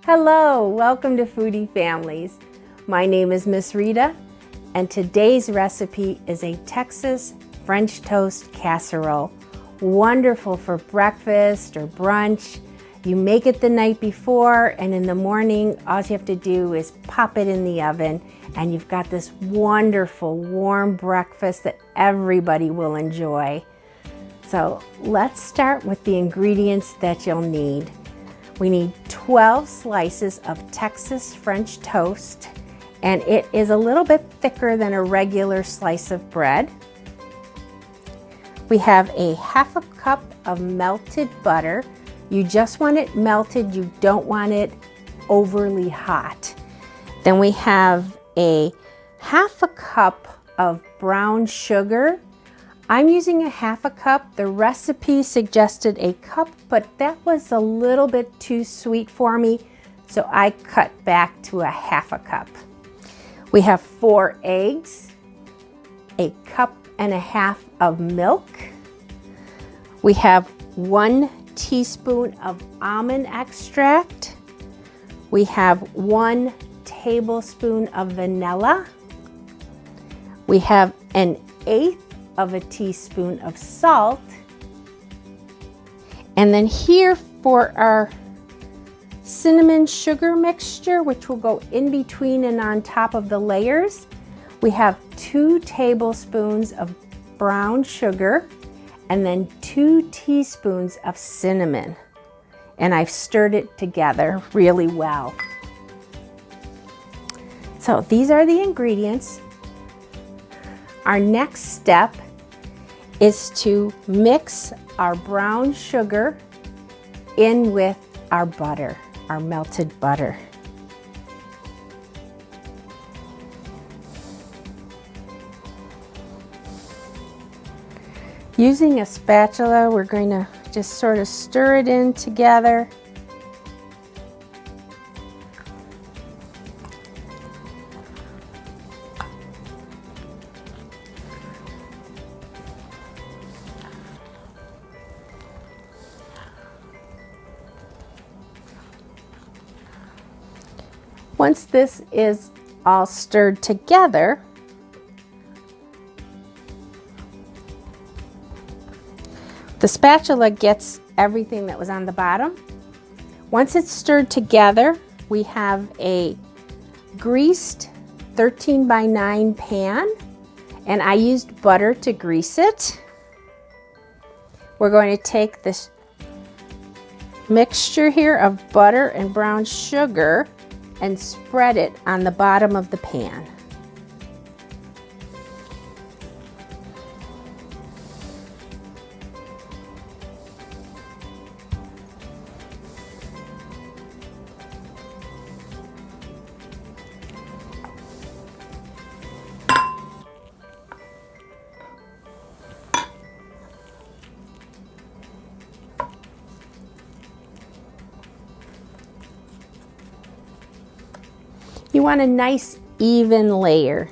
Hello, welcome to Foodie Families. My name is Miss Rita, and today's recipe is a Texas French toast casserole. Wonderful for breakfast or brunch. You make it the night before, and in the morning, all you have to do is pop it in the oven, and you've got this wonderful warm breakfast that everybody will enjoy. So let's start with the ingredients that you'll need. We need 12 slices of Texas French toast, and it is a little bit thicker than a regular slice of bread. We have a half a cup of melted butter. You just want it melted, you don't want it overly hot. Then we have a half a cup of brown sugar. I'm using a half a cup. The recipe suggested a cup, but that was a little bit too sweet for me, so I cut back to a half a cup. We have 4 eggs, a cup and a half of milk. We have 1 teaspoon of almond extract. We have 1 tablespoon of vanilla. We have 1/8 of a teaspoon of salt. And then here for our cinnamon sugar mixture, which will go in between and on top of the layers, we have 2 tablespoons of brown sugar and then 2 teaspoons of cinnamon. And I've stirred it together really well. So these are the ingredients. Our next step is to mix our brown sugar in with our butter, our melted butter. Using a spatula, we're going to just sort of stir it in together. Once this is all stirred together, the spatula gets everything that was on the bottom. Once it's stirred together, we have a greased 13x9 pan, and I used butter to grease it. We're going to take this mixture here of butter and brown sugar and spread it on the bottom of the pan. You want a nice even layer.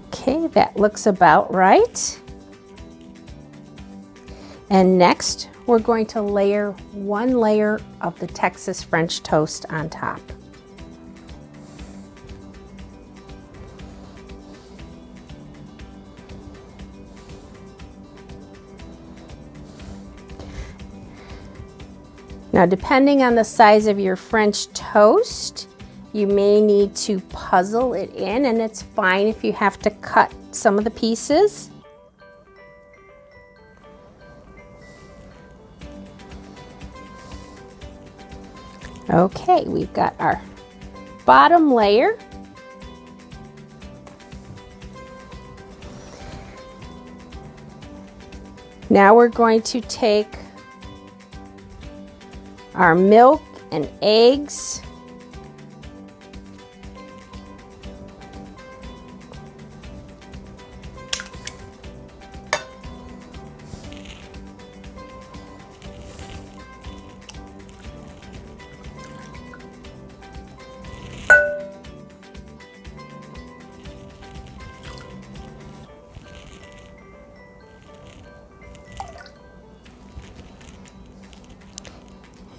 Okay, that looks about right. And next, we're going to layer 1 layer of the Texas French toast on top. Now, depending on the size of your French toast, you may need to puzzle it in, and it's fine if you have to cut some of the pieces. Okay, we've got our bottom layer. Now we're going to take our milk and eggs,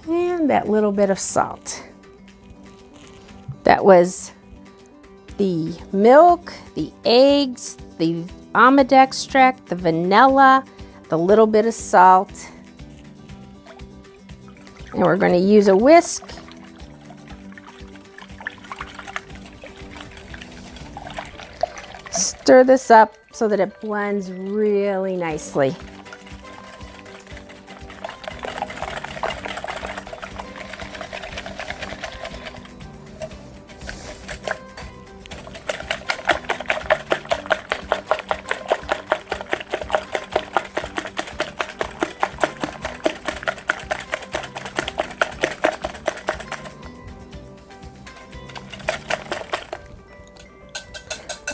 And that little bit of salt. That was the milk, the eggs, the almond extract, the vanilla, the little bit of salt. And we're going to use a whisk. Stir this up so that it blends really nicely.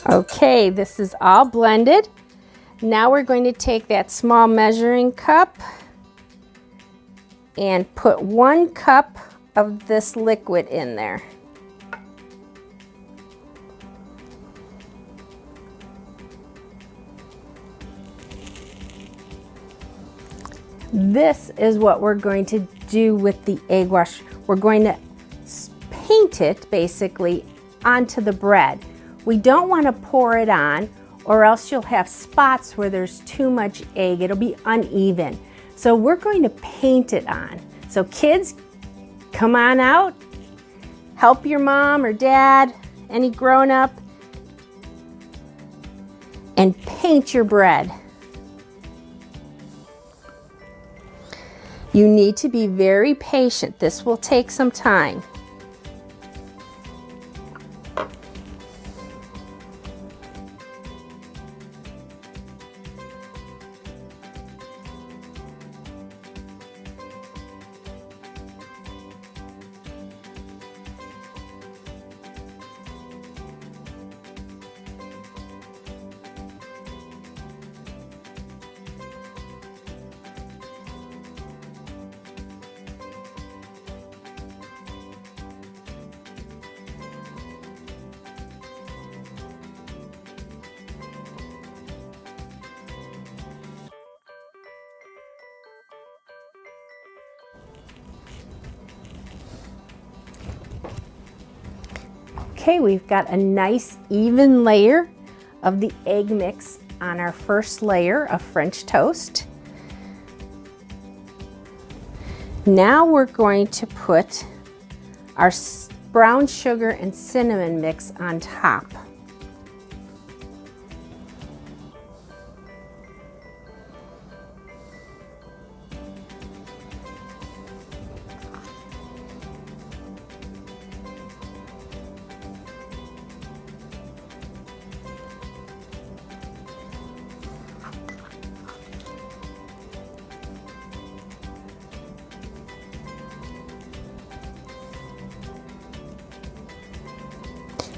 Okay, this is all blended. Now we're going to take that small measuring cup and put 1 cup of this liquid in there. This is what we're going to do with the egg wash. We're going to paint it basically onto the bread. We don't want to pour it on, or else you'll have spots where there's too much egg. It'll be uneven. So we're going to paint it on. So kids, come on out, help your mom or dad, any grown-up, and paint your bread. You need to be very patient. This will take some time. Okay, we've got a nice even layer of the egg mix on our first layer of French toast. Now we're going to put our brown sugar and cinnamon mix on top.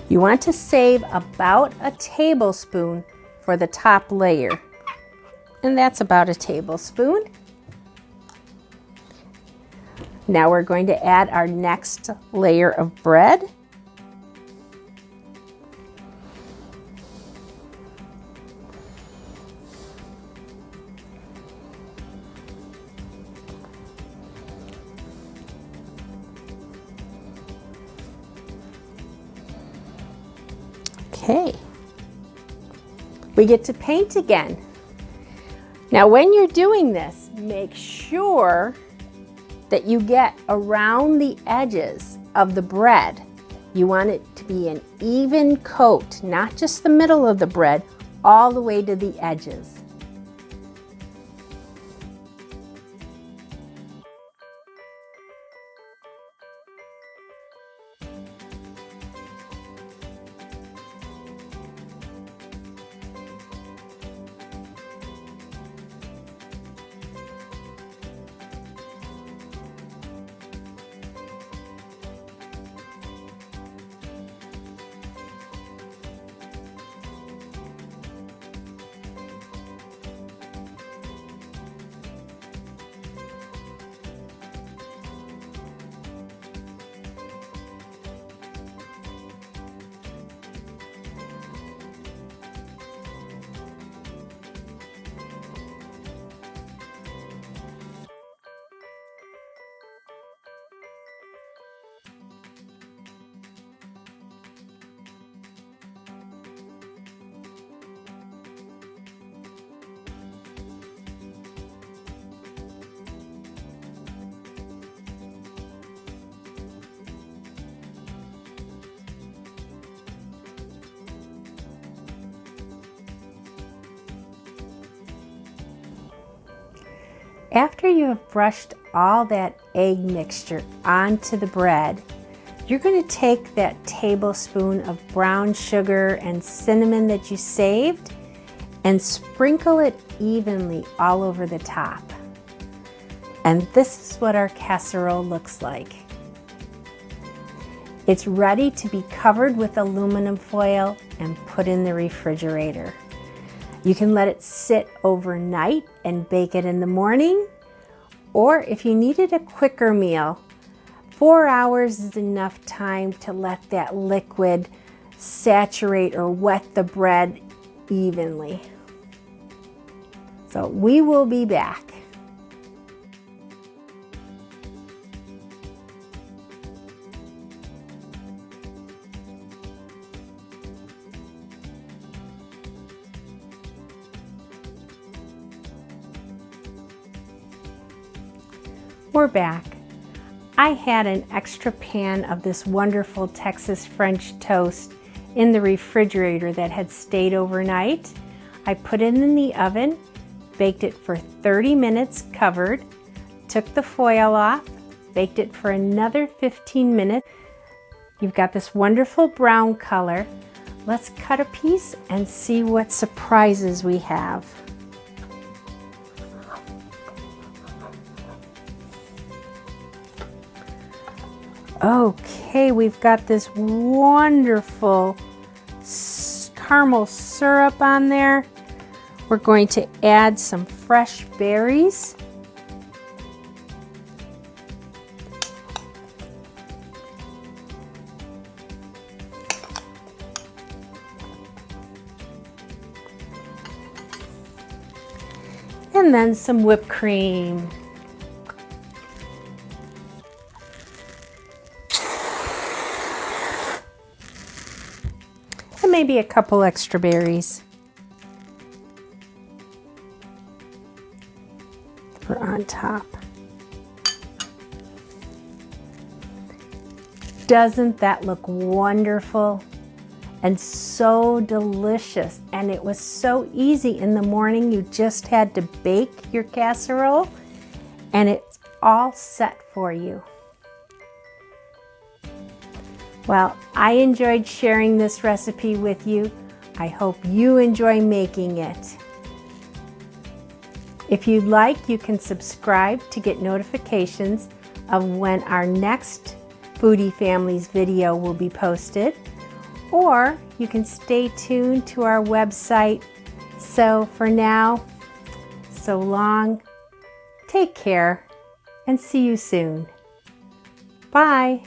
You want to save about a tablespoon for the top layer, and that's about a tablespoon. Now we're going to add our next layer of bread. Okay, we get to paint again. Now when you're doing this, make sure that you get around the edges of the bread. You want it to be an even coat, not just the middle of the bread, all the way to the edges. After you have brushed all that egg mixture onto the bread, you're going to take that tablespoon of brown sugar and cinnamon that you saved and sprinkle it evenly all over the top. And this is what our casserole looks like. It's ready to be covered with aluminum foil and put in the refrigerator. You can let it sit overnight and bake it in the morning, or if you needed a quicker meal, 4 hours is enough time to let that liquid saturate or wet the bread evenly. So we will be back. We're back. I had an extra pan of this wonderful Texas French toast in the refrigerator that had stayed overnight. I put it in the oven, baked it for 30 minutes covered, took the foil off, baked it for another 15 minutes. You've got this wonderful brown color. Let's cut a piece and see what surprises we have. Okay, we've got this wonderful caramel syrup on there. We're going to add some fresh berries. And then some whipped cream. And maybe a couple extra berries for on top. Doesn't that look wonderful and so delicious? And it was so easy in the morning. You just had to bake your casserole and it's all set for you. Well, I enjoyed sharing this recipe with you. I hope you enjoy making it. If you'd like, you can subscribe to get notifications of when our next Foodie Families video will be posted, or you can stay tuned to our website. So for now, so long, take care, and see you soon. Bye.